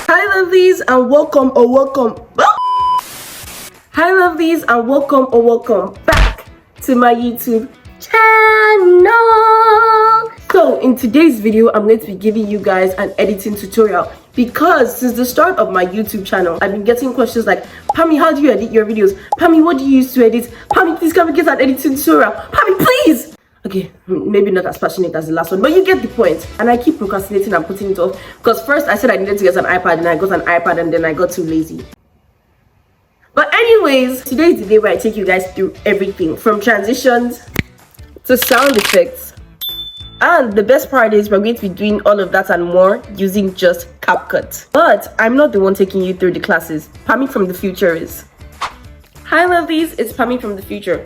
Hi Loveleez and welcome or welcome. Hi Loveleez and welcome back to my YouTube channel. So in today's video, I'm going to be giving you guys an editing tutorial because since the start of my YouTube channel, I've been getting questions like, Pammy, how do you edit your videos? Pammy, what do you use to edit? Pammy, please can we get an editing tutorial? Pammy, please! Okay, maybe not as passionate as the last one, but you get the point. And I keep procrastinating and putting it off because first I said I needed to get an iPad and I got an iPad and then I got too lazy. But anyways, today is the day where I take you guys through everything from transitions to sound effects. And the best part is we're going to be doing all of that and more using just CapCut. But I'm not the one taking you through the classes. Pammy from the future is. Hi Loveleez, it's Pammy from the future.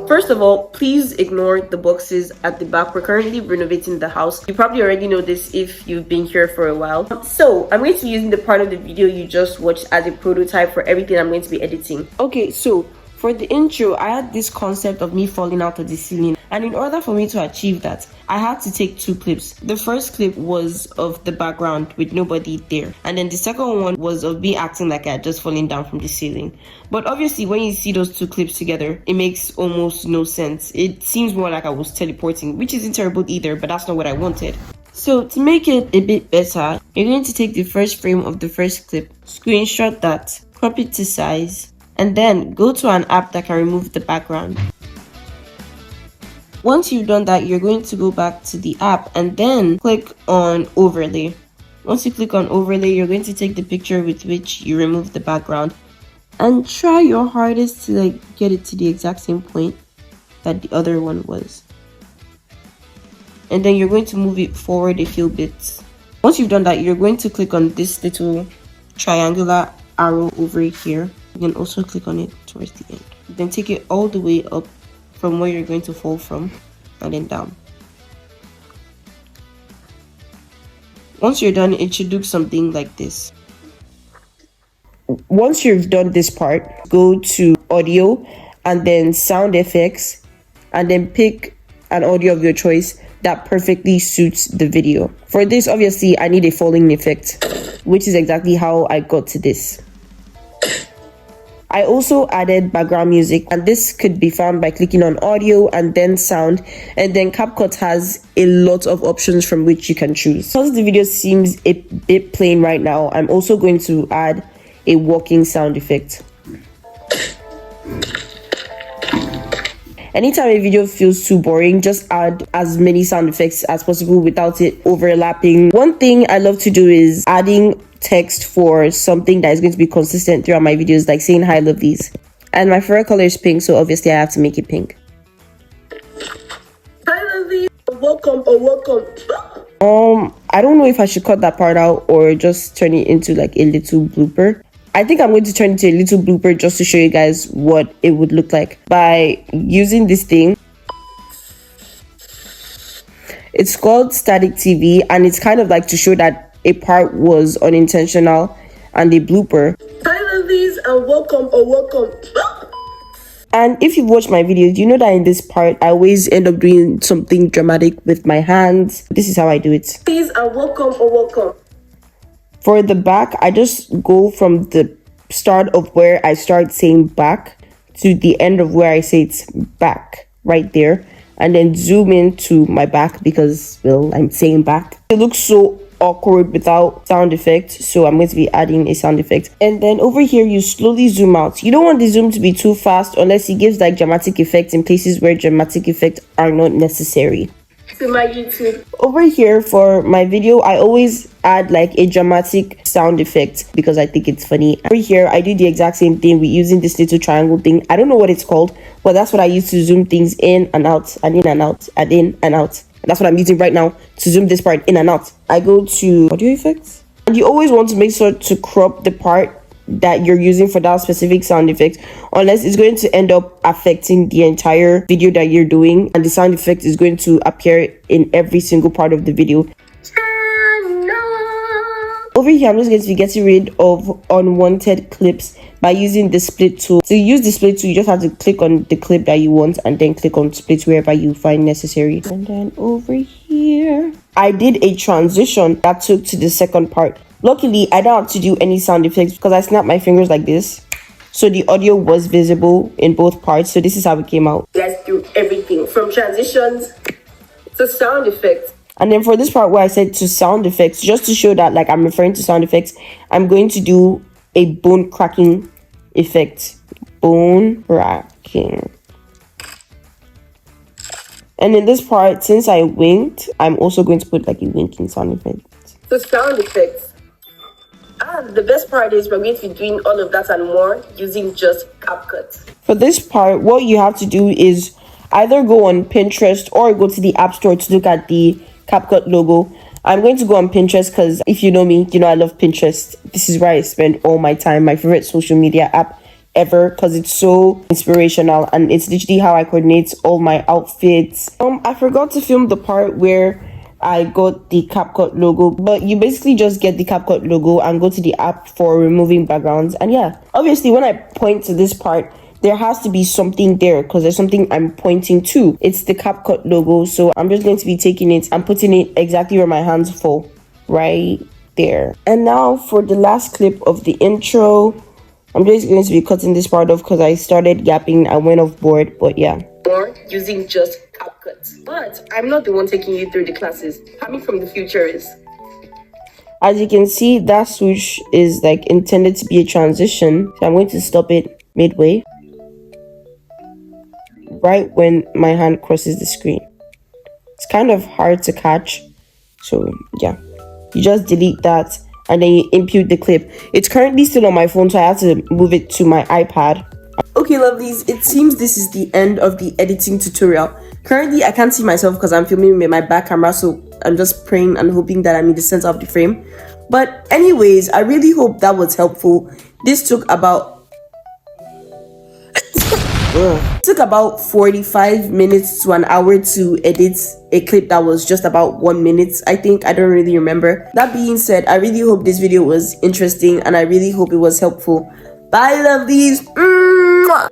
First of all, please ignore the boxes at the back. We're currently renovating the house. You probably already know this if you've been here for a while. So I'm going to be using the part of the video you just watched as a prototype for everything I'm going to be editing. Okay, so for the intro, I had this concept of me falling out of the ceiling, and in order for me to achieve that, I had to take two clips. The first clip was of the background with nobody there, and then the second one was of me acting like I had just fallen down from the ceiling. But obviously when you see those two clips together, it makes almost no sense. It seems more like I was teleporting, which isn't terrible either, but that's not what I wanted. So to make it a bit better, you're going to take the first frame of the first clip, screenshot that, crop it to size, and then go to an app that can remove the background. Once you've done that, you're going to go back to the app and then click on overlay. Once you click on overlay, you're going to take the picture with which you remove the background and try your hardest to get it to the exact same point that the other one was. And then you're going to move it forward a few bits. Once you've done that, you're going to click on this little triangular arrow over here. You can also click on it towards the end. Then take it all the way up from where you're going to fall from and then down. Once you're done, it should look something like this. Once you've done this part, go to audio and then sound effects and then pick an audio of your choice that perfectly suits the video. For this, obviously, I need a falling effect, which is exactly how I got to this. I also added background music, and this could be found by clicking on audio and then sound, and then CapCut has a lot of options from which you can choose. Because the video seems a bit plain right now, I'm also going to add a walking sound effect. Anytime a video feels too boring, just add as many sound effects as possible without it overlapping. One thing I love to do is adding text for something that is going to be consistent throughout my videos, like saying hi Loveleez. And my favorite color is pink, so obviously I have to make it pink. Hi Loveleez, welcome or welcome. I don't know if I should cut that part out or just turn it into like a little blooper. I think I'm going to turn it into a little blooper just to show you guys what it would look like by using this thing. It's called Static TV, and it's kind of like to show that a part was unintentional and a blooper. Hi Loveleez and welcome or welcome. And if you've watched my videos, you know that in this part I always end up doing something dramatic with my hands. This is how I do it. Please and welcome or welcome. For the back, I just go from the start of where I start saying back to the end of where I say it's back, right there, and then zoom into my back because, well, I'm saying back. It looks so awkward without sound effect, so I'm going to be adding a sound effect. And then over here, you slowly zoom out. You don't want the zoom to be too fast unless it gives like dramatic effects in places where dramatic effects are not necessary. To my YouTube. Over here for my video, I always add like a dramatic sound effect because I think it's funny. Over here, I do the exact same thing with using this little triangle thing. I don't know what it's called, but that's what I use to zoom things in and out and in and out and in and out. That's what I'm using right now to zoom this part in and out. I go to audio effects, and you always want to make sure to crop the part that you're using for that specific sound effect, unless it's going to end up affecting the entire video that you're doing, and the sound effect is going to appear in every single part of the video. Over here, I'm just going to be getting rid of unwanted clips by using the split tool. To use the split tool, you just have to click on the clip that you want and then click on split wherever you find necessary. And then over here, I did a transition that took to the second part. Luckily, I don't have to do any sound effects because I snapped my fingers like this. So the audio was visible in both parts. So this is how it came out. Let's do everything from transitions to sound effects. And then for this part where I said to sound effects, just to show that like I'm referring to sound effects, I'm going to do a bone cracking effect. Bone cracking. And in this part, since I winked, I'm also going to put like a winking sound effect. So sound effects. And the best part is we're going to be doing all of that and more using just CapCut. For this part, what you have to do is either go on Pinterest or go to the App Store to look at the CapCut logo. I'm going to go on Pinterest because if you know me, you know I love Pinterest. This is where I spend all my time, my favorite social media app ever, because it's so inspirational and it's literally how I coordinate all my outfits. I forgot to film the part where I got the CapCut logo, but you basically just get the CapCut logo and go to the app for removing backgrounds. And yeah, obviously when I point to this part, there has to be something there because there's something I'm pointing to. It's the CapCut logo. So I'm just going to be taking it and putting it exactly where my hands fall, right there. And now for the last clip of the intro, I'm just going to be cutting this part off because I started yapping. I went off board, but yeah. Or using just CapCut. But I'm not the one taking you through the classes. Coming from the future is. As you can see, that swoosh is like intended to be a transition. So I'm going to stop it midway. Right when my hand crosses the screen. It's kind of hard to catch. So yeah, you just delete that and then you input the clip. It's currently still on my phone, so I have to move it to my iPad. Okay, lovelies, it seems this is the end of the editing tutorial. Currently, I can't see myself because I'm filming with my back camera, so I'm just praying and hoping that I'm in the center of the frame. But anyways, I really hope that was helpful. This took about It took about 45 minutes to an hour to edit a clip that was just about 1 minute, I think. I don't really remember. That being said, I really hope this video was interesting and I really hope it was helpful. Bye, lovelies. Mwah!